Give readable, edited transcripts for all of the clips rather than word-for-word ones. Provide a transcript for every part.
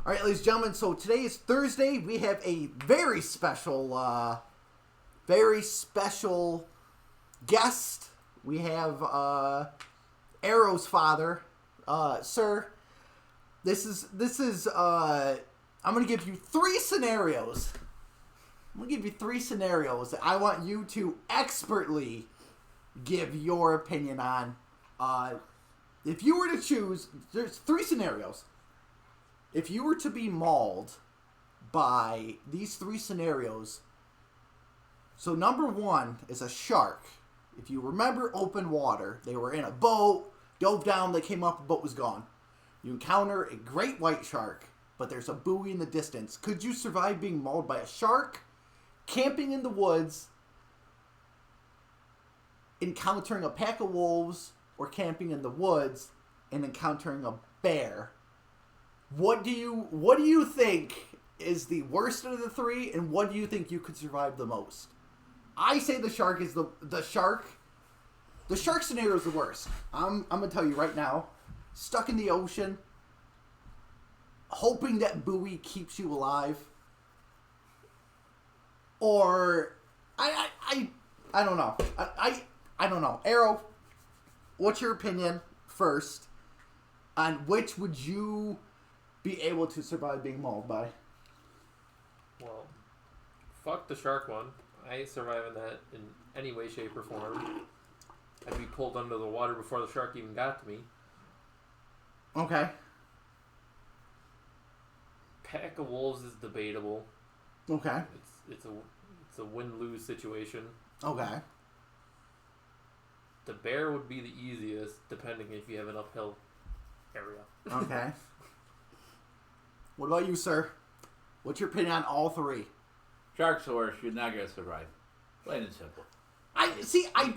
All right, ladies and gentlemen, so today is Thursday. We have a very special guest. We have Arrow's father. Sir, this is I'm going to give you three scenarios. That I want you to expertly give your opinion on. If you were to choose, there's three scenarios. If you were to be mauled by these three scenarios, so number one is a shark. If you remember open water, they were in a boat, dove down, they came up, the boat was gone. You encounter a great white shark, but there's a buoy in the distance. Could you survive being mauled by a shark, camping in the woods, encountering a pack of wolves, or camping in the woods and encountering a bear? What do you think is the worst of the three, and what do you think you could survive the most? I say the shark is the shark. The shark scenario is the worst. I'm gonna tell you right now. Stuck in the ocean, hoping that buoy keeps you alive. Or I don't know. I don't know. Arrow, what's your opinion first on which would you be able to survive being mauled by? Well, fuck the shark one. I ain't surviving that in any way, shape, or form. I'd be pulled under the water before the shark even got to me. Okay. Pack of wolves is debatable. Okay. It's a win-lose situation. Okay. The bear would be the easiest, depending if you have an uphill area. Okay. What about you, sir? What's your opinion on all three? Shark's horse, you're not going to survive. Plain and simple. I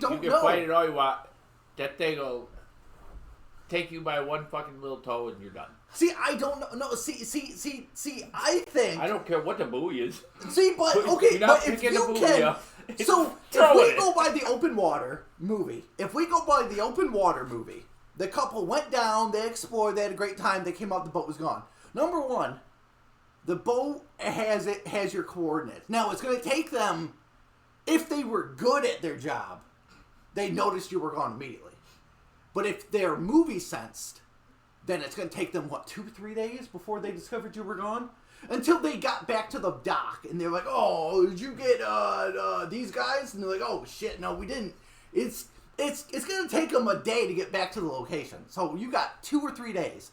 don't know. You can fight it all you want. That thing will take you by one fucking little toe and you're done. See, I don't know. No, see, I think... I don't care what the buoy is. See, but, okay, but if you can... So, if we go by the open water movie, the couple went down, they explored, they had a great time, they came out, the boat was gone. Number one, the boat has your coordinates. Now, it's going to take them, if they were good at their job, they noticed you were gone immediately. But if they're movie sensed, then it's going to take them, 2-3 days before they discovered you were gone? Until they got back to the dock, and they're like, oh, did you get these guys? And they're like, oh, shit, no, we didn't. It's going to take them a day to get back to the location. So you got 2 or 3 days.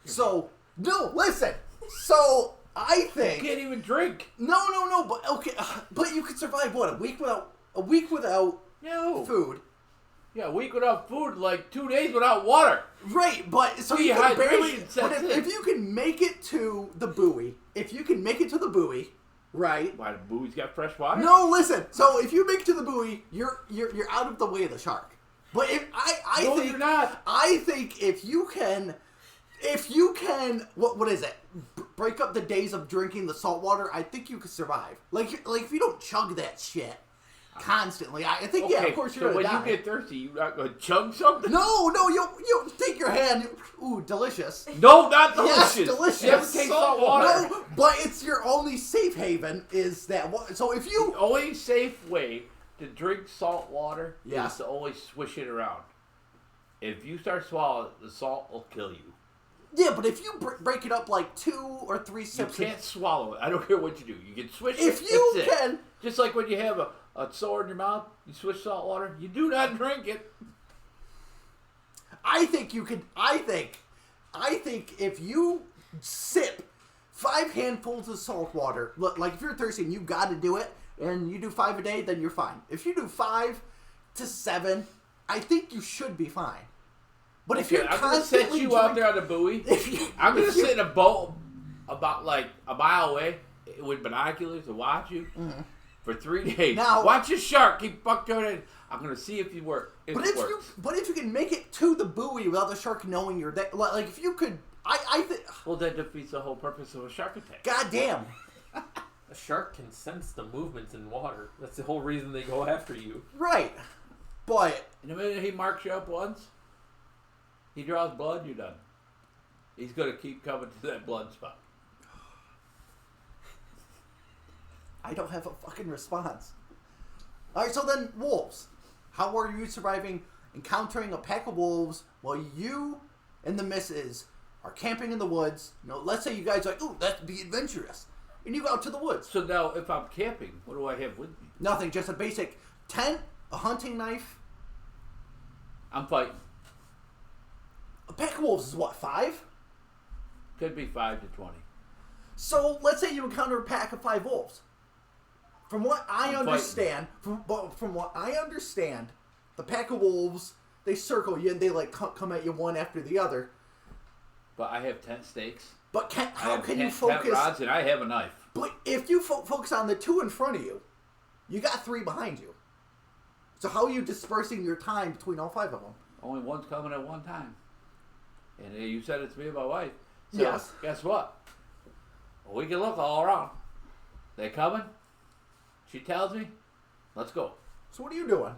So, no, listen. So, I think... You can't even drink. No, but, okay, but you could survive, a week without food. Yeah, a week without food, like 2 days without water. Right, but so you can barely. But if you can make it to the buoy, right? Why, the buoy's got fresh water? No, listen. So if you make it to the buoy, you're out of the way of the shark. But if I no, think you're not. I think if you can, what is it? Break up the days of drinking the salt water. I think you could survive. Like if you don't chug that shit constantly, I think, okay, yeah, of course you're so gonna die. when you get thirsty, you're not going to chug something? No, you take your hand. Ooh, delicious. No, not delicious. Yes, delicious. You haven't tasted salt water. No, but it's your only safe haven is that one. So if you... The only safe way to drink salt water Yes. is to always swish it around. If you start swallowing it, the salt will kill you. Yeah, but if you break it up like 2 or 3 sips... You can't swallow it. I don't care what you do. You can swish it. If you can... It. Just like when you have a sore in your mouth, you swish salt water. You do not drink it. I think you could... I think if you sip 5 handfuls of salt water, like if you're thirsty and you got to do it, and you do 5 a day, then you're fine. If you do 5 to 7, I think you should be fine. But if you're constantly... I'm going to set you out there on the buoy. I'm going to sit in a boat about like a mile away with binoculars to watch you for 3 days. Now, watch a shark keep buck turning. I'm going to see if you work. But if you can make it to the buoy without the shark knowing you're there, like if you could, I think. Well, that defeats the whole purpose of a shark attack. God damn. A shark can sense the movements in water. That's the whole reason they go after you. Right. But... And the minute he marks you up once, he draws blood, you're done. He's going to keep coming to that blood spot. I don't have a fucking response. All right, so then wolves. How are you surviving encountering a pack of wolves while you and the missus are camping in the woods? Let's say you guys are like, ooh, that'd be adventurous. And you go out to the woods. So now, if I'm camping, what do I have with me? Nothing, just a basic tent, a hunting knife. I'm fighting. A pack of wolves is what, 5? Could be 5 to 20. So let's say you encounter a pack of 5 wolves. From what I understand, from what I understand, the pack of wolves, they circle you and they like come at you one after the other. But I have tent stakes. But how can you tent focus? rods, and I have a knife. But if you focus on the 2 in front of you, you got 3 behind you. So how are you dispersing your time between all 5 of them? Only one's coming at one time. And you said it to me and my wife. So Yes. Guess what? Well, we can look all around. They coming? She tells me, let's go. So what are you doing?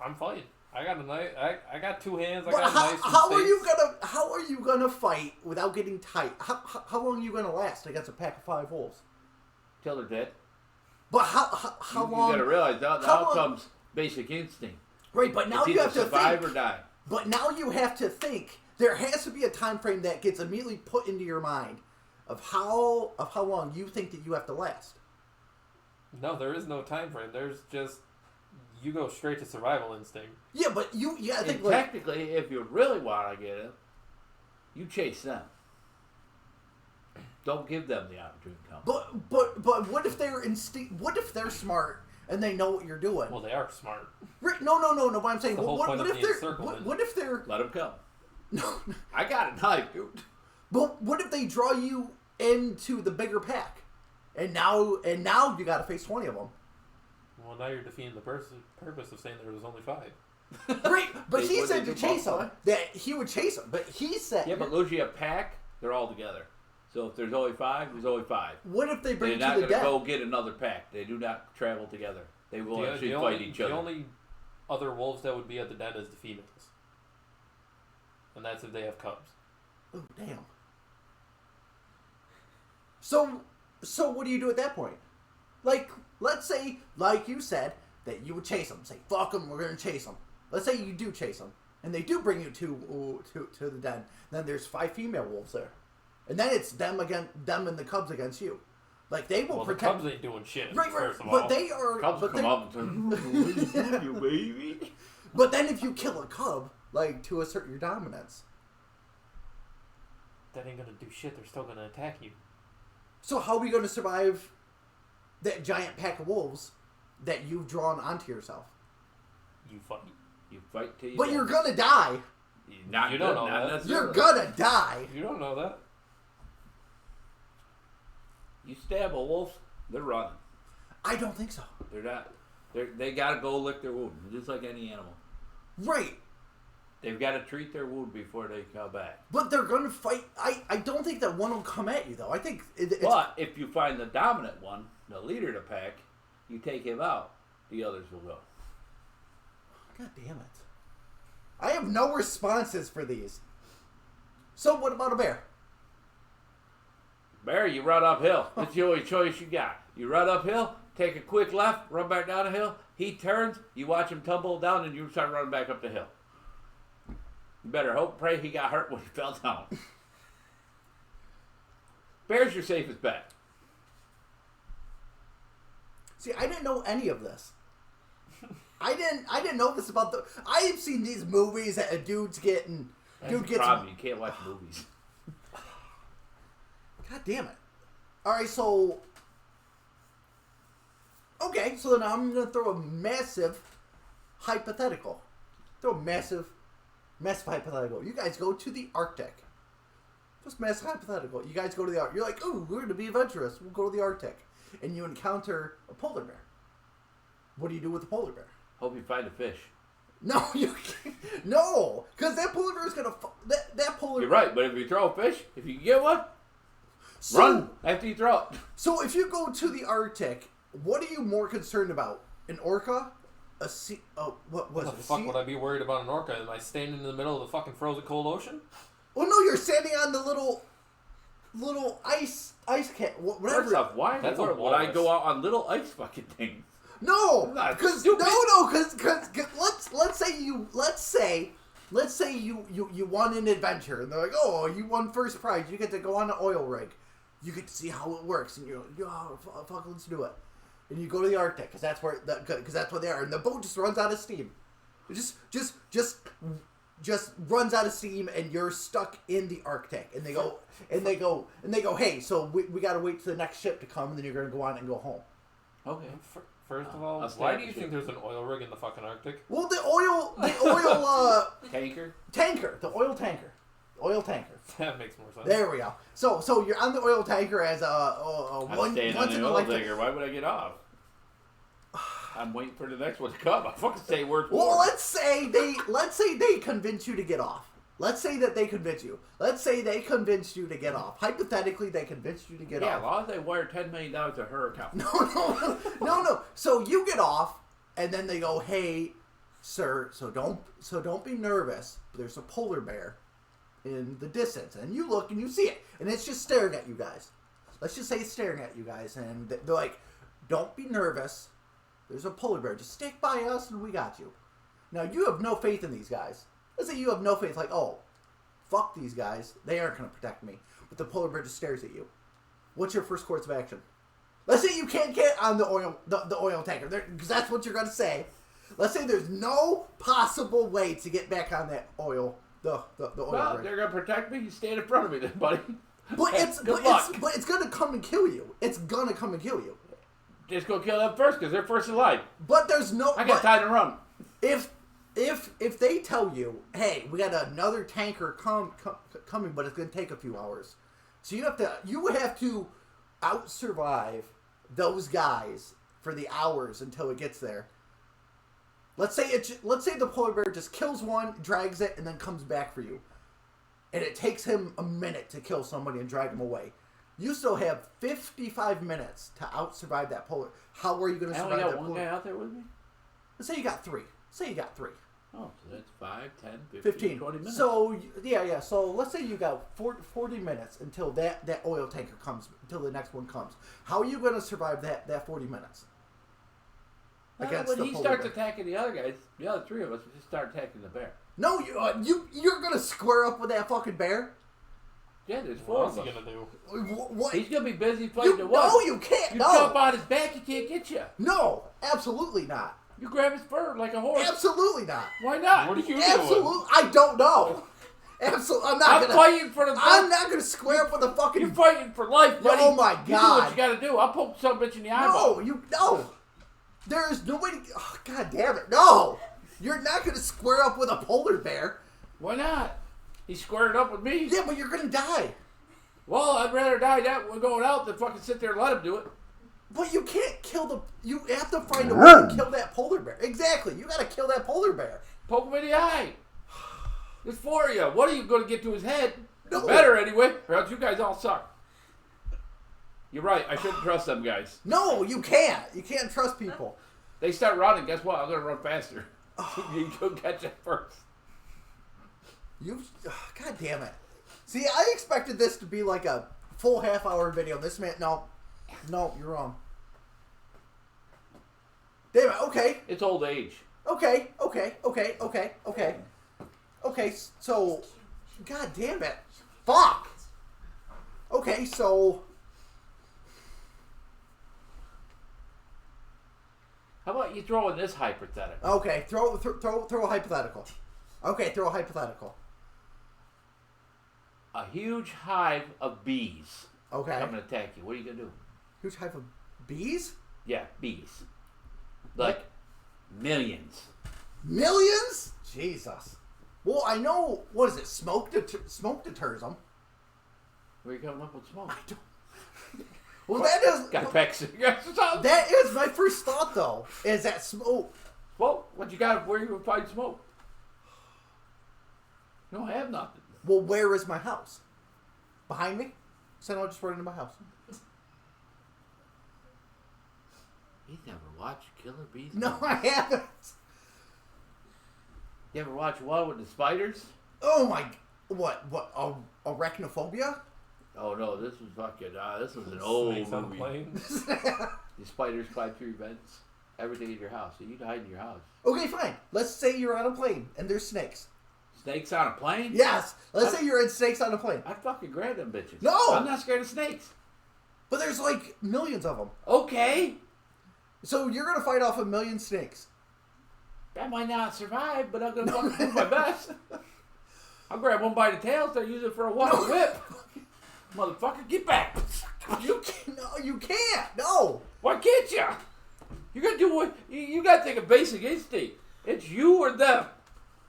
I'm fighting. I got a knife. I got 2 hands. I But got a knife. how are you gonna fight without getting tight? How long are you gonna last against a pack of 5 wolves? Till they're dead. But how long? You gotta realize now comes basic instinct. Right, but now It's you either have to survive think. or die. But now you have to think. There has to be a time frame that gets immediately put into your mind of how long you think that you have to last. No, there is no time frame. There's just you go straight to survival instinct. Yeah, but you gotta think And like, technically, if you really want to get it, you chase them. Don't give them the opportunity to come. but what if they're What if they're smart and they know what you're doing? Well, they are smart. No. But I'm saying, The whole point what of if the they're encirclement. what if they're Let them come. no? I got a knife, dude. But what if they draw you into the bigger pack, and now you got to face 20 of them? Well, now you're defeating the purpose of saying there was only 5. Right, but They- he what said they to do, chase them. multiply? That he would chase them, but he said, Yeah, but lose you a pack, they're all together. So if there's only 5, there's only 5. what if they bring They're you not to the going to den? go get another pack. They do not travel together. They will actually fight each The other. only other wolves that would be at the den is the females. And that's if they have cubs. Oh, damn. So what do you do at that point? Like, let's say, like you said, that you would chase them. Say, fuck them, we're going to chase them. Let's say you do chase them. And they do bring you to the den. Then there's 5 female wolves there. And then it's them and the cubs against you. Like, they will Well, protect... the cubs ain't doing shit, Right, first of all. but they are... Cubs but come they- up and say, you baby. But then if you kill a cub, like, to assert your dominance... That ain't gonna do shit. They're still gonna attack you. So how are we going to survive that giant pack of wolves that you've drawn onto yourself? You fight. You fight till you But die. you're going to die. Not You good, don't know not that. necessarily. You're going to die. You don't know that. You stab a wolf, they're running. I don't think so. They're not. They got to go lick their wound, just like any animal. Right. They've got to treat their wound before they come back. But they're going to fight. I don't think that one will come at you, though. I think it's... But if you find the dominant one, the leader of the pack, you take him out. The others will go. God damn it. I have no responses for these. So what about a bear? Bear, you run uphill. That's the only choice you got. You run uphill, take a quick left, run back down the hill. He turns, you watch him tumble down, and you start running back up the hill. You better hope, pray he got hurt when he fell down. Bear's your safest bet. See, I didn't know any of this. I didn't know this about the... I've seen these movies that a dude's getting... That's Dude the gets... problem. You can't watch movies. God damn it. Alright, so... Okay, so then I'm going to throw a massive hypothetical. Throw a massive hypothetical. You guys go to the Arctic. Just massive hypothetical. You guys go to the Arctic. You're like, ooh, we're going to be adventurous. We'll go to the Arctic. And you encounter a polar bear. What do you do with the polar bear? Hope you find a fish. No, you can't. No, because that polar bear is going to... That polar You're right, but if you throw a fish, if you can get one, So, run after you throw it. So if you go to the Arctic, what are you more concerned about? An orca? A sea... what was What it? the fuck would I be worried about an orca? Am I standing in the middle of the fucking frozen cold ocean? Well, no, you're standing on the little... ice cat, whatever. First off, why in the That's a world would I walrus. go out on little ice fucking things? No, Not because stupid. let's say you won an adventure, and they're like, oh, you won first prize. You get to go on an oil rig. You get to see how it works, and you're like, oh, fuck, let's do it. And you go to the Arctic because that's where they are, and the boat just runs out of steam. It just runs out of steam, and you're stuck in the Arctic. And they go, hey, so we got to wait for the next ship to come, and then you're gonna go on and go home. Okay. First of all, I'll stay why on do you the think ship. there's an oil rig in the fucking Arctic? Well, the oil Tanker? tanker, the oil tanker. That makes more sense. There we go. So you're on the oil tanker as I'm staying on the oil tanker. Why would I get off? I'm waiting for the next one to come. I fucking say words. Well, let's say they convince you to get off. Let's say that they convince you. Let's say they convinced you to get off. Hypothetically, they convinced you to get Yeah, off. as long as they wire $10 million to her account. No. So you get off, and then they go, "Hey, sir, so don't be nervous. There's a polar bear in the distance." And you look and you see it, and it's just staring at you guys. Let's just say it's staring at you guys, and they're like, "Don't be nervous. There's a polar bear. Just stick by us, and we got you." Now you have no faith in these guys. Let's say you have no faith, like, "Oh, fuck these guys. They aren't going to protect me." But the polar bear just stares at you. What's your first course of action? Let's say you can't get on the oil tanker, because that's what you're going to say. Let's say there's no possible way to get back on that oil, the oil Well, rig. they're going to protect me. You stand in front of me then, buddy. But Hey, it's good luck. going to come and kill you. It's going to come and kill you. Just go kill them first because they're first in line. But there's no. I got time to run. If they tell you, hey, we got another tanker coming, but it's going to take a few hours, so you have to out survive those guys for the hours until it gets there. Let's say the polar bear just kills one, drags it, and then comes back for you, and it takes him a minute to kill somebody and drag him away. You still have 55 minutes to out survive that polar. How are you going to I survive only got that one polar? guy out there with me? Let's say you got three. Oh, so that's 5, 10, 15, 15. 20 minutes. So, yeah. So, let's say you got 40 minutes until that oil tanker comes, until the next one comes. How are you going to survive that 40 minutes? When the he polar starts bear? attacking the other guys, the other three of us will just start attacking the bear. No, you're going to square up with that fucking bear? Yeah, there's What four else of is us. he gonna do? What? He's going to be busy fighting the one. No, you can't. You No. jump on his back, he can't get you. No, absolutely not. You grab his fur like a horse. Absolutely not. Why not? What are you Absolutely. doing? I don't know. Absolutely. I'm fighting for the I'm not going to square up with a fucking... You're fighting for life, buddy. Oh, my You do God. what you got to do. I'll poke some bitch in the eyeball. No. There's no way to... Oh, God damn it. No. You're not going to square up with a polar bear. Why not? He squared up with me. Yeah, but you're going to die. Well, I'd rather die that way going out than fucking sit there and let him do it. But you can't kill the... You have to find a way to kill that polar bear. Exactly. You got to kill that polar bear. Poke him in the eye. There's four of you. What are you going to get to his head? No. Better anyway, or else you guys all suck. You're right. I shouldn't trust them guys. No, you can't. You can't trust people. They start running. Guess what? I'm going to run faster. You go catch it first. God damn it. See, I expected this to be like a full half-hour video. This man... No, you're wrong. Damn it. Okay. It's old age. Okay, so, god damn it. Fuck! Okay, so... How about you throw in this hypothetical? Okay, throw a hypothetical. Okay, throw a hypothetical. A huge hive of bees Okay. come and attack you. What are you going to do? Huge hive of bees? Yeah, bees. Like millions. Millions? Jesus. Well, I know, what is it, smoke deters them. Where are you coming up with smoke? Well, that is... Got to pack cigarettes or something? That is my first thought, though, is that smoke... Well, what you got? Where you going to find smoke? You don't have nothing. Well, where is my house? Behind me? So I'll just run into my house. You never watched Killer Bees? No, I haven't. You ever watch One with the Spiders? Oh my... What? Arachnophobia? Oh no, this was fucking. This was an old Snakes on a movie. plane. The spiders climb through vents. Everything in your house. So you can hide in your house. Okay, fine. Let's say you're on a plane and there's snakes. Snakes on a plane? Yes. Let's say you're in snakes on a plane. I'd fucking grab them bitches. No! I'm not scared of snakes. But there's like millions of them. Okay. So you're gonna fight off a million snakes. That might not survive, but I'm gonna fucking do my best. I'll grab one by the tail, start using it for a water whip. Motherfucker, get back. You can't. No, you can't. No. Why can't you? You're gonna do what you gotta take a basic instinct. It's you or them.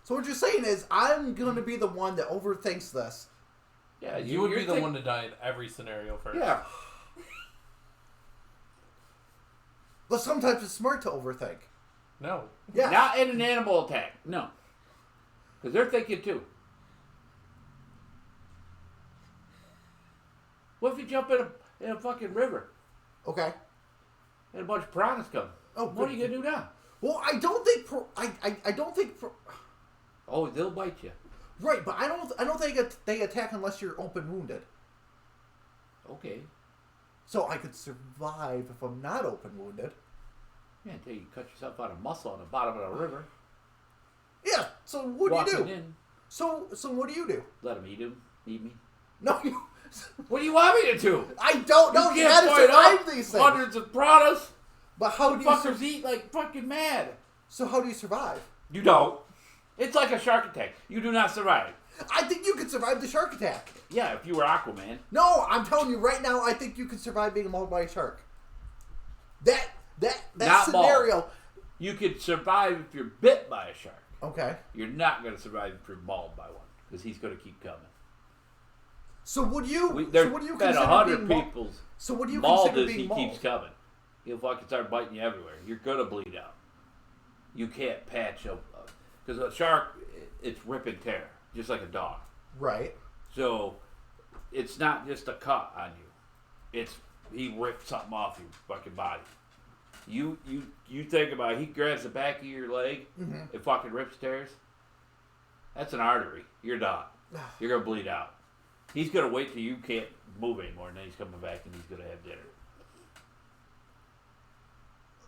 So what you're saying is I'm gonna be the one that overthinks this. Yeah, You would be the one to die in every scenario first. Yeah. But sometimes it's smart to overthink. No. Yeah. Not in an animal attack. No. Because they're thinking too. What if you jump in a fucking river Okay. and a bunch of piranhas come? Oh, What are you gonna do now? Well, I don't think. I don't think. Oh, they'll bite you. Right, but I don't think they attack unless you're open wounded. Okay. So I could survive if I'm not open wounded. Yeah, until you cut yourself out of muscle on the bottom of the river. Yeah. So what do Walking you do? in, So what do you do? let them eat him. Eat me. No, you. What do you want me to do? I don't know. You can't gotta fight survive up these things. hundreds of piranhas. But how do you? Fuckers eat like fucking mad. So how do you survive? You don't. It's like a shark attack. You do not survive. I think you could survive the shark attack. Yeah, if you were Aquaman. No, I'm telling you right now. I think you could survive being mauled by a shark. That Not scenario. mauled. You could survive if you're bit by a shark. Okay. You're not going to survive if you're mauled by one because he's going to keep coming. So would you? There's so what do you been consider 100 being people So what do you mauled consider as he being mauled? keeps coming. He'll fucking start biting you everywhere. You're going to bleed out. You can't patch up because a shark, it's rip and tear, just like a dog. Right. So it's not just a cut on you. It's he ripped something off your fucking body. You think about it, he grabs the back of your leg and fucking rips tears. That's an artery. You're done. You're gonna bleed out. He's gonna wait till you can't move anymore, and then he's coming back and he's gonna have dinner.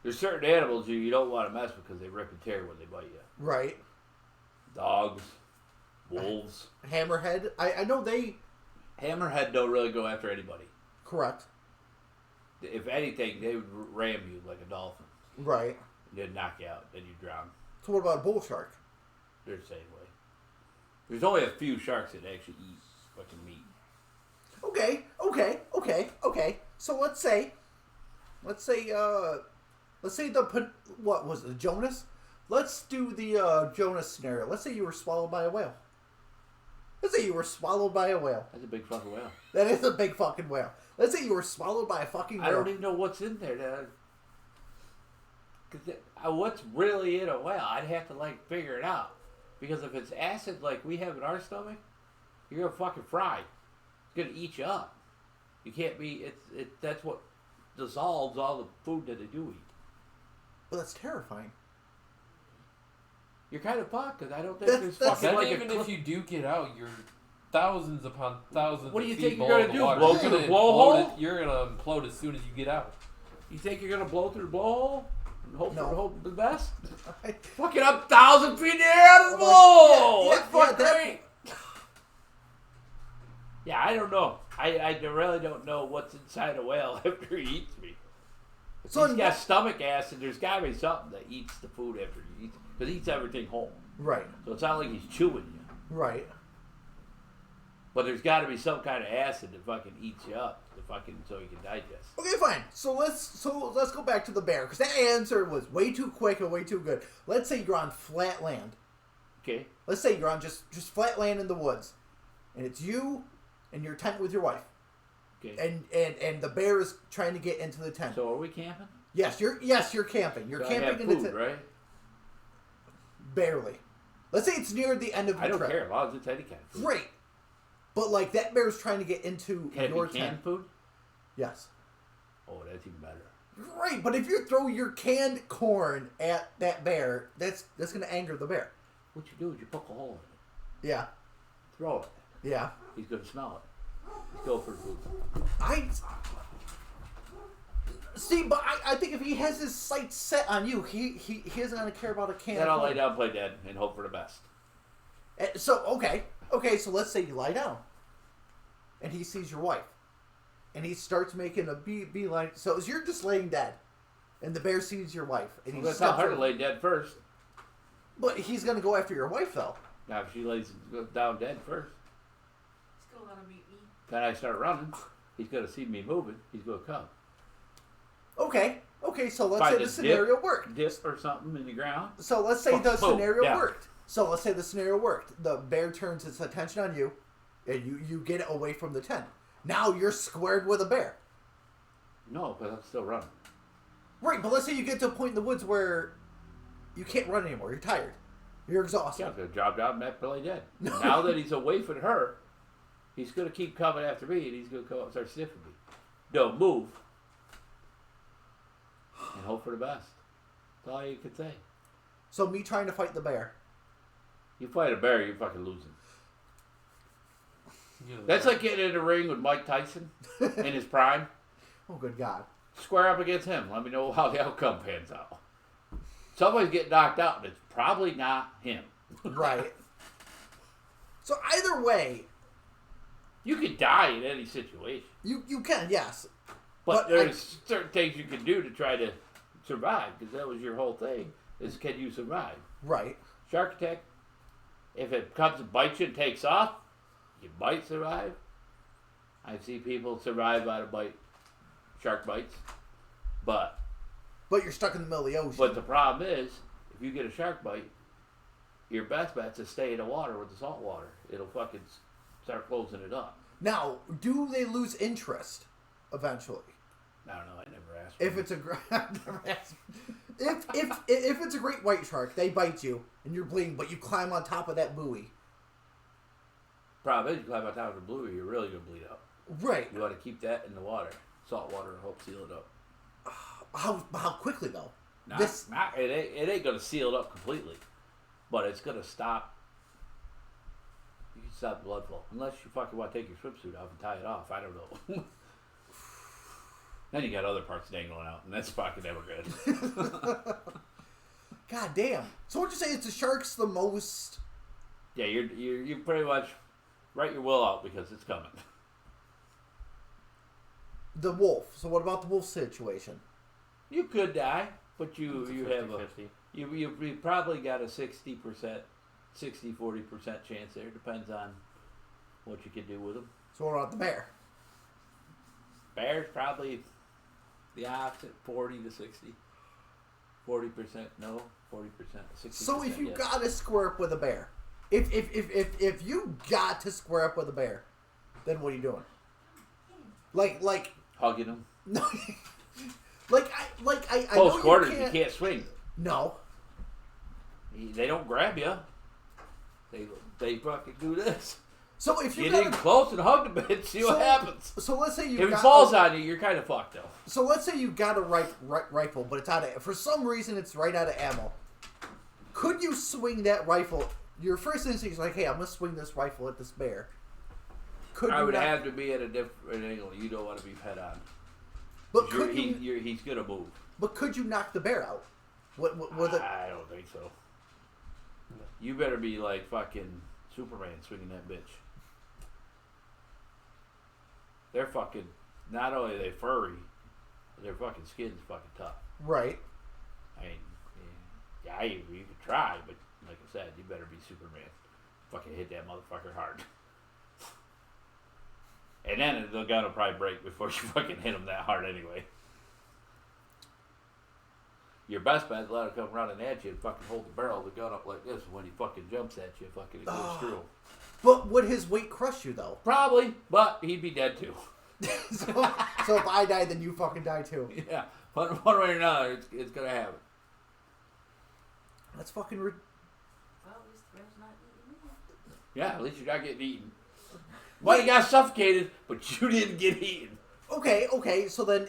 There's certain animals you don't want to mess with because they rip and tear when they bite you. Right. Dogs, wolves. Hammerhead. I know they. Hammerhead don't really go after anybody. Correct. If anything, they would ram you like a dolphin. Right. They'd knock you out, then you drown. So what about a bull shark? They're the same way. There's only a few sharks that actually eat fucking meat. Okay. So let's say what was it, Jonas? Let's do the Jonas scenario. Let's say you were swallowed by a whale. Let's say you were swallowed by a whale. That's a big fucking whale. That is a big fucking whale. Let's say you were swallowed by a fucking whale. I don't even know what's in there. What's really in a whale? I'd have to like figure it out. Because if it's acid like we have in our stomach, you're gonna fucking fry. It's gonna eat you up. You can't be. That's what dissolves all the food that they do eat. But that's terrifying. You're kind of fucked because I don't think there's that's fucking Then like even if you do get out, you're thousands upon thousands What do you of think feet you're below gonna the do? water. Blow You're through gonna the blowhole? You're gonna implode as soon as you get out. You think you're gonna blow through the blowhole and hope for the best? I- Fucking up 1,000 feet in the air out of the blowhole. Yeah, That's fucking that- great. Yeah, I don't know. I really don't know what's inside a whale after he eats me. If So he's got stomach acid, there's got to be something that eats the food after he eats, because he eats everything whole. Right. So it's not like he's chewing you. Right. But there's got to be some kind of acid that fucking eats you up, so you can digest. Okay, fine. So let's go back to the bear because that answer was way too quick and way too good. Let's say you're on flat land. Okay. Let's say you're on just flat land in the woods, and it's you and your tent with your wife. Okay. And the bear is trying to get into the tent. So are we camping? Yes, you're camping. You're So camping I have in food, the tent. right? Barely. Let's say it's near the end of the I don't trip. care as long as it's any kind of food. Great. But like that bear's trying to get into Can it your be canned tent. food? Yes. Oh, that's even better. Great, but if you throw your canned corn at that bear, that's gonna anger the bear. What you do is you poke a hole in it. Yeah. Throw it. Yeah. He's going to smell it. go for the food. I see, but I think if he has his sights set on you, he isn't gonna care about a can. Then of I'll lay corn. down, play dead, and hope for the best. So okay. So let's say you lie down, and he sees your wife, and he starts making a beeline. So as you're just laying dead, and the bear sees your wife, and I'm he gonna tell steps her to over- lay dead first. But he's gonna go after your wife though. Now if she lays down dead first, He's gonna let him eat me. then I start running. He's gonna see me moving. He's gonna come. Okay. So let's Find say a the scenario worked. Dip or something in the ground. So let's say the Boom. scenario Yeah. worked. So let's say the scenario worked. The bear turns its attention on you, and you get it away from the tent. Now you're squared with a bear. No, because I'm still running. Right, but let's say you get to a point in the woods where you can't run anymore. You're tired. You're exhausted. Yeah, I'm gonna drop down and have to lay dead. Now that he's away from her, he's gonna keep coming after me, and he's gonna come up and start sniffing me. Don't move, and hope for the best. That's all you can say. So me trying to fight the bear. You fight a bear, you're fucking losing. You know, That's like getting in a ring with Mike Tyson in his prime. Oh, good God. Square up against him. Let me know how the outcome pans out. Somebody's getting knocked out, and it's probably not him. Right. So either way, You could die in any situation, you can, yes. but But there's certain things you can do to try to survive, because that was your whole thing, is can you survive? Right. Shark attack, if it comes and bites you and takes off, you might survive. I've seen people survive out of shark bites, but But you're stuck in the middle of the ocean. the problem is, if you get a shark bite, your best bet's to stay in the water with the salt water. It'll fucking start closing it up. Now, do they lose interest eventually? I don't know. I never asked. If it's a if it's a great white shark, they bite you and you're bleeding, but you climb on top of that buoy. Problem is, you climb on top of the buoy, you're really gonna bleed out. Right. You want to keep that in the water, salt water, and help seal it up. How quickly though? It ain't gonna seal it up completely, but it's gonna stop. You can stop the blood flow unless you fucking want to take your swimsuit off and tie it off. I don't know. Then you got other parts dangling out, and that's fucking never good. God damn. So what you say is the shark's the most? Yeah, you pretty much write your will out because it's coming. The wolf. So what about the wolf situation? You could die, but you it's have a 50-50. you probably got a 60%, 40% chance there. Depends on what you can do with them. So what about the bear? Bears probably the opposite, 40 to 60. 40% no, 40%, 60%. So if you yes. gotta square up with a bear, if you got to square up with a bear, then what are you doing? Like hugging them, no, I close know quarters, you you can't swing. No. They don't grab you. They fucking do this. So if you Get in got close and hug the bitch, see what happens. So let's say you If it got falls on you, you're kind of fucked though. So let's say you got a rifle, but it's out of for some reason it's right out of ammo. Could you swing that rifle? Your first instinct is like, hey, I'm gonna swing this rifle at this bear. Could I you would not, have to be at a different angle. You don't want to be head on. But could He's gonna move. But could you knock the bear out? What with it? I don't think so. You better be like fucking Superman swinging that bitch. They're fucking. Not only are they furry, their fucking skin's fucking tough. Right. I mean, yeah, you could try, but like I said, you better be Superman. Fucking hit that motherfucker hard. And then the gun will probably break before you fucking hit him that hard anyway. Your best bet is let him come running at you and fucking hold the barrel of the gun up like this. And when he fucking jumps at you, fucking it goes through. But would his weight crush you though? Probably, but he'd be dead too. so if I die, then you fucking die too. Yeah, one way or another, it's gonna happen. That's fucking. Well, at least the bear's not eating me. Yeah, at least you're not getting eaten. Well, you got suffocated, but you didn't get eaten. Okay. So then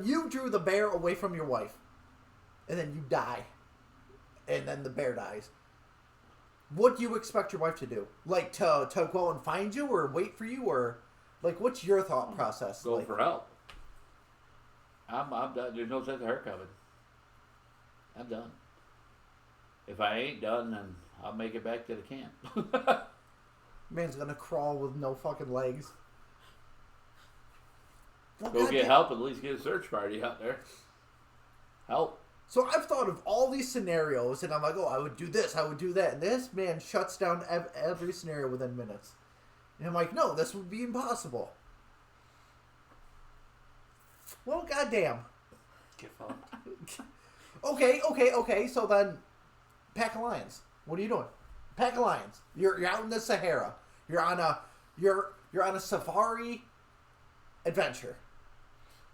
you drew the bear away from your wife, and then you die, and then the bear dies. What do you expect your wife to do? Like to go and find you, or wait for you, or Like, what's your thought process? Go like, for help. I'm done. There's no sense of her coming. I'm done. If I ain't done, then I'll make it back to the camp. man's gonna crawl with no fucking legs. Well, Go get goddamn- help. At least get a search party out there. Help. So I've thought of all these scenarios, and I'm like, oh, I would do this, I would do that. And this man shuts down every scenario within minutes. And I'm like, no, this would be impossible. Well, goddamn. Get fucked. Okay. So then, pack of lions. What are you doing? Pack of lions. You're out in the Sahara. You're on a safari adventure.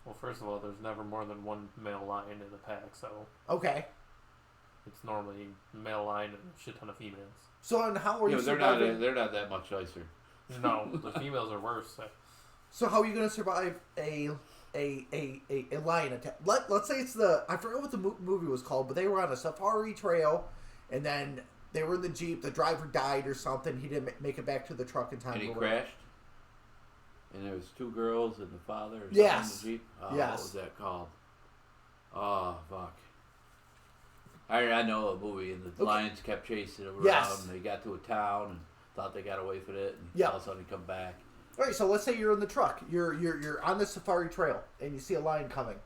Well, first of all, there's never more than one male lion in the pack, so Okay. it's normally male lion and a shit ton of females. So then, how are you They're surviving? not that much nicer. No, the females are worse. So how are you going to survive a lion attack? Let's say it's I forget what the movie was called, but they were on a safari trail, and then they were in the Jeep. The driver died or something. He didn't make it back to the truck in time. And he or whatever. crashed. And there was 2 girls and the father or something Yes. in the Jeep. Oh, Yes. What was that called? Oh, fuck. I know a movie, and the Okay. lions kept chasing him around. Yes. And they got to a town and thought they got away from it, and Yeah. all of a sudden he come back. All right, so let's say you're in the truck. You're on the safari trail, and you see a lion coming,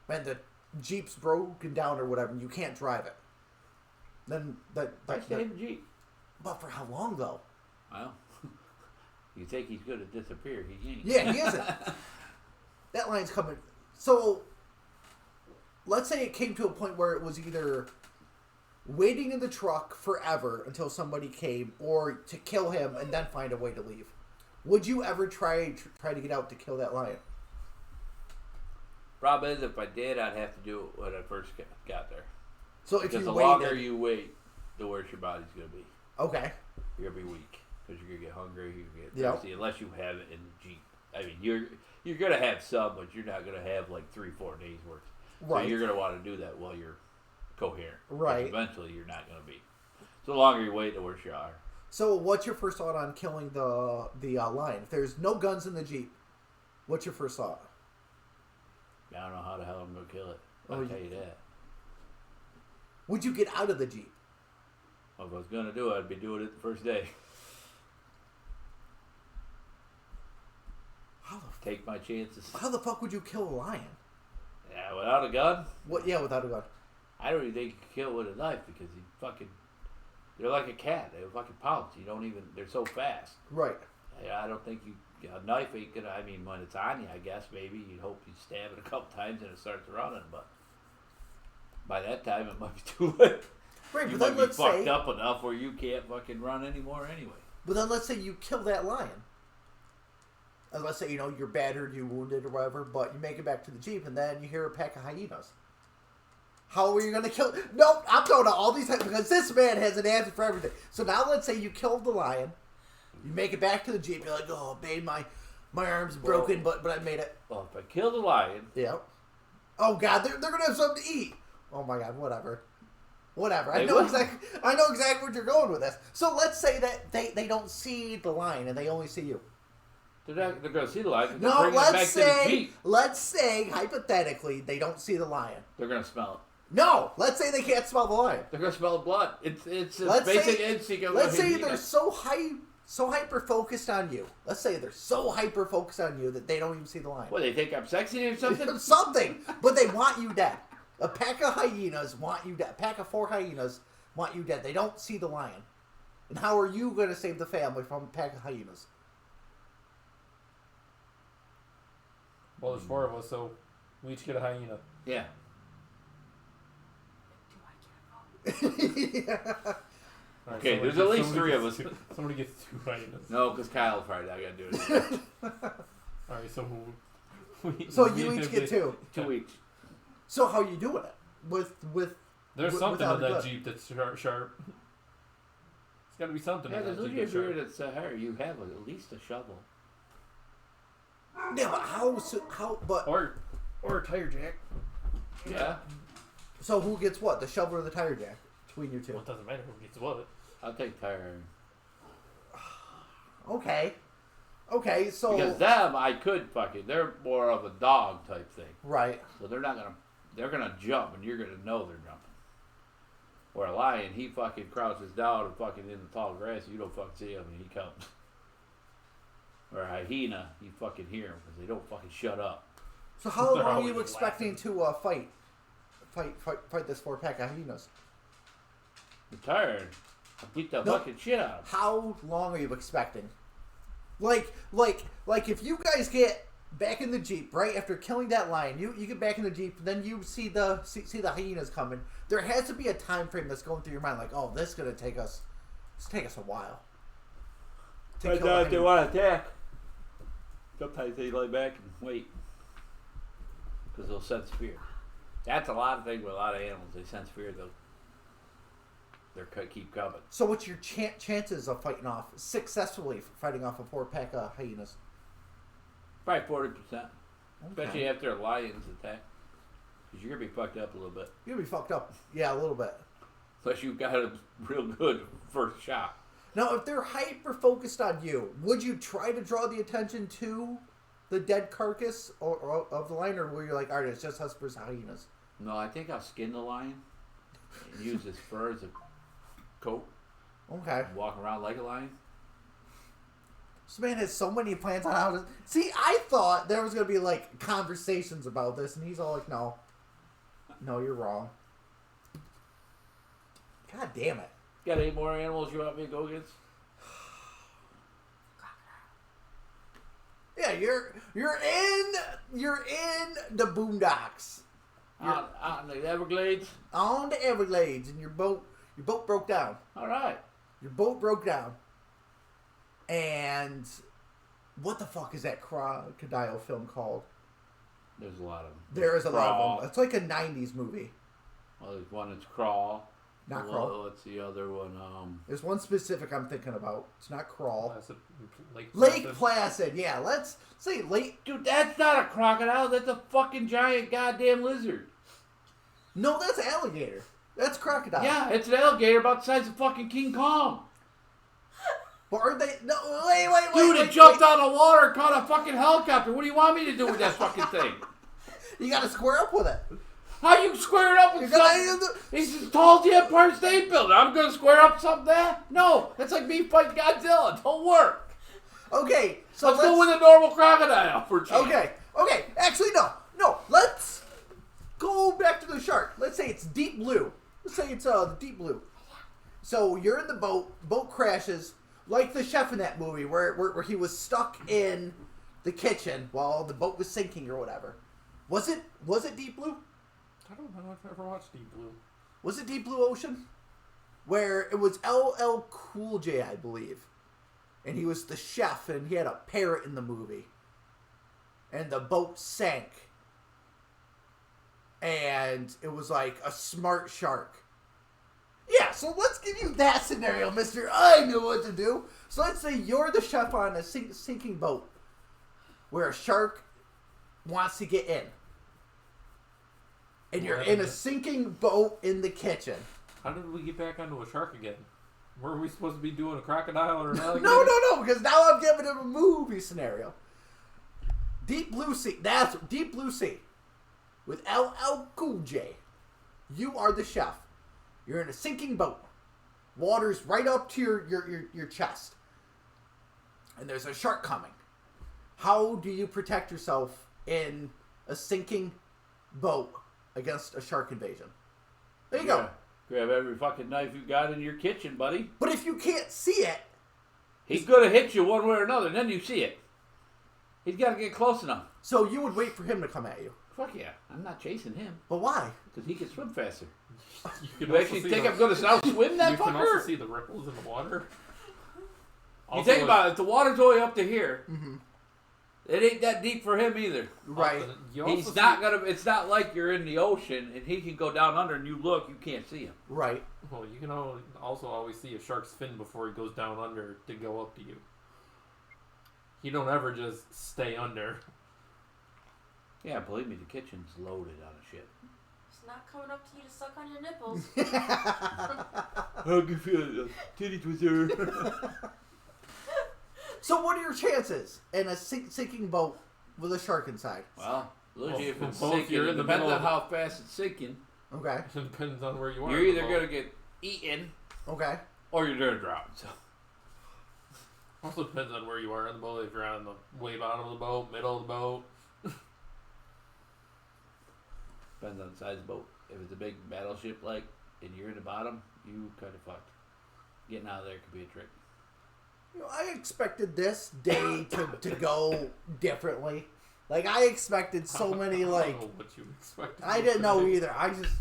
and the Jeep's broken down or whatever, and you can't drive it. Then I stay in the Jeep. but for how long though? Well, you think he's going to disappear. He ain't. Yeah, he isn't. That lion's coming. So, let's say it came to a point where it was either waiting in the truck forever until somebody came, or to kill him and then find a way to leave. Would you ever try to get out to kill that lion? Problem is, if I did, I'd have to do it when I first got there. So if Because you the waited, longer you wait, the worse your body's going to be. okay, You're going to be weak. Because you're going to get hungry, you're going to get Yep. thirsty, unless you have it in the Jeep. I mean, you're going to have some, but you're not going to have like 3-4 days worth. right, So you're going to want to do that while you're coherent. 'Cause Right. eventually, you're not going to be. So the longer you wait, the worse you are. So what's your first thought on killing the lion? If there's no guns in the Jeep, what's your first thought? I don't know how the hell I'm going to kill it. Oh, I'll tell you that. Would you get out of the Jeep? Well, if I was going to do it, I'd be doing it the first day. Take my chances. How the fuck would you kill a lion? Yeah, without a gun, What? Yeah, without a gun. I don't even think you can kill it with a knife because they're like a cat. They fucking pounce. They're so fast. Right. I don't think a knife ain't gonna, I mean, when it's on you, I guess maybe you'd hope you stab it a couple times and it starts running, but by that time it might be too late. Right, You but might then be let's fucked say, up enough where you can't fucking run anymore anyway. you kill that lion. And let's say, you're battered, you're wounded or whatever, but you make it back to the Jeep and then you hear a pack of hyenas. How are you going to kill... Nope, I'm throwing out all these things because this man has an answer for everything. So now let's say you killed the lion. You make it back to the Jeep. You're like, oh, babe, my arm's broken, but I made it. Well, if I kill the lion, Yeah. Oh, God, they're going to have something to eat. Oh, my God, whatever. I They know will. exactly where you're going with this. So let's say that they don't see the lion and they only see you. they're going to see the lion. They're No, bringing it back let's to the say, Jeep. hypothetically, they don't see the lion. They're going to smell it. No, let's say they can't smell the lion. They're going to smell the blood. It's a Let's basic say- instinct of Let's a say hyena. they're so hyper focused on you. Let's say they're so hyper focused on you that they don't even see the lion. What, they think I'm sexy or something? Something, but they want you dead. A pack of hyenas want you dead. A pack of 4 hyenas want you dead. They don't see the lion. And how are you going to save the family from a pack of hyenas? Well, there's 4 of us, so we each get a hyena. Yeah. Yeah. All right, Okay, somebody there's at gets- least somebody 3 of gets us. Somebody gets 2 hyenas. No, because Kyle Friday, I got to do it. All right, so So you each get 2. 2 weeks. So how you doing it? With There's Wi- something without in a that gun. Jeep that's sharp. It's got to be something Yeah, in there's that Jeep usually that's if you're sharp. at Sahara, you have at least a shovel. yeah, but how? But Or a tire jack. Yeah. so who gets what? The shovel or the tire jack between you two? Well, it doesn't matter who gets what. I'll take tire iron. Okay. Okay, so Because them, I could fucking. They're more of a dog type thing. right. So they're not gonna. They're gonna jump, and you're gonna know they're jumping. Where a lion, he fucking crouches down and fucking in the tall grass. You don't fucking see him, and he comes. Or a hyena, you fucking hear him because they don't fucking shut up. So how They're long are you always expecting to fight this 4-pack of hyenas? I'm tired. I beat the No. fucking shit out of him. How long are you expecting? Like if you guys get back in the Jeep right after killing that lion, you get back in the Jeep, then you see the hyenas coming. There has to be a time frame that's going through your mind, like, oh, this is gonna take us a while. to But kill the if they hyena. want to attack, sometimes they lay back and wait. Because they'll sense fear. That's a lot of things with a lot of animals. They sense fear, they'll keep coming. So what's your chances of successfully fighting off a 4-pack of hyenas? Probably 40%. Okay. Especially after a lion's attack. Because you're going to be fucked up a little bit. You're gonna be fucked up. Yeah, a little bit. Unless you've got a real good first shot. Now, if they're hyper focused on you, would you try to draw the attention to the dead carcass or of the lion, or were you like, all right, it's just us versus hyenas? No, I think I'll skin the lion and use his fur as a coat Okay. and walk around like a lion. This man has so many plans on how to... See, I thought there was going to be, like, conversations about this, and he's all like, no. No, you're wrong. God damn it. Got any more animals you want me to go against? Yeah, you're in the boondocks. Out in the Everglades? On the Everglades, and your boat broke down. All right. Your boat broke down. And what the fuck is that crocodile film called? There's a lot of them. There is a lot of Crawl. them. It's like a 90s movie. Well, there's one that's Crawl. Not Well, Crawl. what's the other one? There's one specific I'm thinking about. It's not Crawl. Placid, Lake Lake Placid. Yeah, let's say Lake... Dude, that's not a crocodile. That's a fucking giant goddamn lizard. No, that's alligator. That's crocodile. Yeah, it's an alligator about the size of fucking King Kong. But are they... No, wait. Dude, it jumped out of the water and caught a fucking helicopter. What do you want me to do with that fucking thing? You gotta square up with it. How you square it up with something? He's as tall as the Empire State Building. I'm going to square up something there? No, that's like me fighting Godzilla. Don't work. Okay, so Let's go with a normal crocodile for change. Okay. Actually, no. Let's go back to the shark. Let's say it's deep blue. Let's say it's the deep blue. So you're in the boat. Boat crashes, like the chef in that movie, where he was stuck in the kitchen while the boat was sinking or whatever. Was it Deep Blue? I don't know if I've ever watched Deep Blue. Was it Deep Blue Ocean? Where it was LL Cool J, I believe. And he was the chef, and he had a parrot in the movie. And the boat sank. And it was like a smart shark. Yeah, so let's give you that scenario, mister. I know what to do. So let's say you're the chef on a sinking boat. Where a shark wants to get in. And you're in a sinking boat in the kitchen. How did we get back onto a shark again? Were we supposed to be doing a crocodile or an alligator? No, because now I'm giving him a movie scenario. Deep Blue Sea. That's Deep Blue Sea. With LL Cool J. You are the chef. You're in a sinking boat. Water's right up to your chest. And there's a shark coming. How do you protect yourself in a sinking boat against a shark invasion? There you go. Grab every fucking knife you got in your kitchen, buddy. But if you can't see it... He's going to hit you one way or another, and then you see it. He's got to get close enough. So you would wait for him to come at you. Fuck yeah. I'm not chasing him. But why? Because he can swim faster. You You actually think I'm going to outswim that You fucker? can also see the ripples in the water. You think about it, if the water's only up to here, Mm-hmm. it ain't that deep for him either. Right. He's not gonna. It's not like you're in the ocean and he can go down under and you look, you can't see him. Right. Well, you can also always see a shark's fin before he goes down under to go up to you. He don't ever just stay under. Yeah, believe me, the kitchen's loaded on shit. It's not coming up to you to suck on your nipples. I can feel the titties was there. So what are your chances in a sinking boat with a shark inside? Well, usually if it's both, sinking, you're it in the depends middle on of how fast it's sinking. Okay. It depends on where you are. You're in the either boat. going to get eaten Okay. or you're going to drown. So. Also depends on where you are in the boat. If you're on the way bottom of the boat, middle of the boat. Depends on the size of the boat. If it's a big battleship like, and you're in the bottom, you kind of fucked. Getting out of there could be a trick. You know, I expected this day to go differently. Like, I expected so many, I like... don't know what you expected. I didn't know either. I just...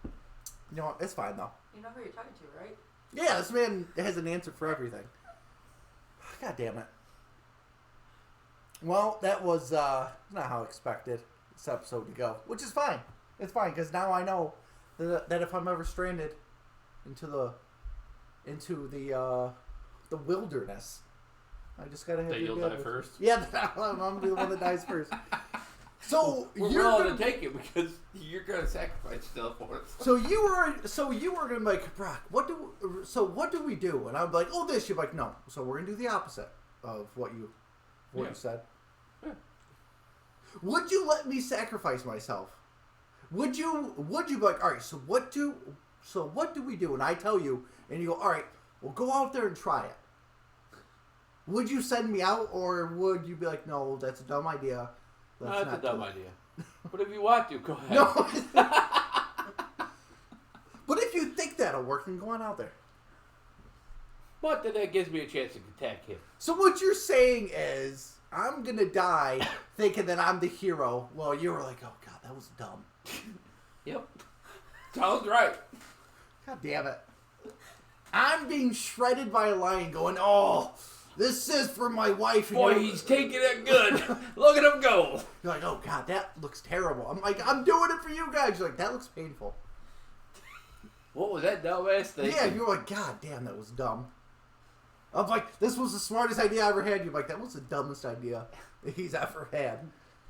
You know what? It's fine, though. You know who you're talking to, right? Yeah, this man has an answer for everything. God damn it. Well, that was not how I expected this episode to go. Which is fine. It's fine, because now I know that if I'm ever stranded into the wilderness, I just gotta have That to you'll deal die with- first? Yeah, I'm gonna be the one that dies first. So We're you're willing gonna, to take it because you're going to sacrifice stuff for us. so you were gonna be like, Brock, what do we do? And I'm like, oh, this. You're like, no. So we're gonna do the opposite of what you said. Yeah. Would you let me sacrifice myself? Would you be like, all right, so what do we do? And I tell you, and you go, all right, well, go out there and try it. Would you send me out, or would you be like, no, that's a dumb idea. No, Let's that's a not dumb do it." idea. But if you want to, go ahead. No. But if you think that'll work, then go on out there. But then that gives me a chance to attack him. So what you're saying is, I'm gonna die thinking that I'm the hero. Well, you were like, oh god, that was dumb. Yep. Sounds right. God damn it. I'm being shredded by a lion going, oh, this is for my wife. And Boy, you're- he's taking it good. Look at him go. You're like, oh god, that looks terrible. I'm like, I'm doing it for you guys. You're like, that looks painful. What was that dumbass thing? Yeah, you're like, god damn, that was dumb. I'm like, this was the smartest idea I ever had. You're like, that was the dumbest idea that he's ever had.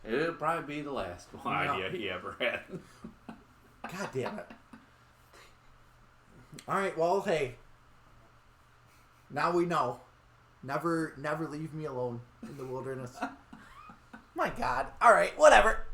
It'll probably be the last idea he ever had. God damn it. Alright, well, hey. Now we know. Never leave me alone in the wilderness. My God. Alright, whatever.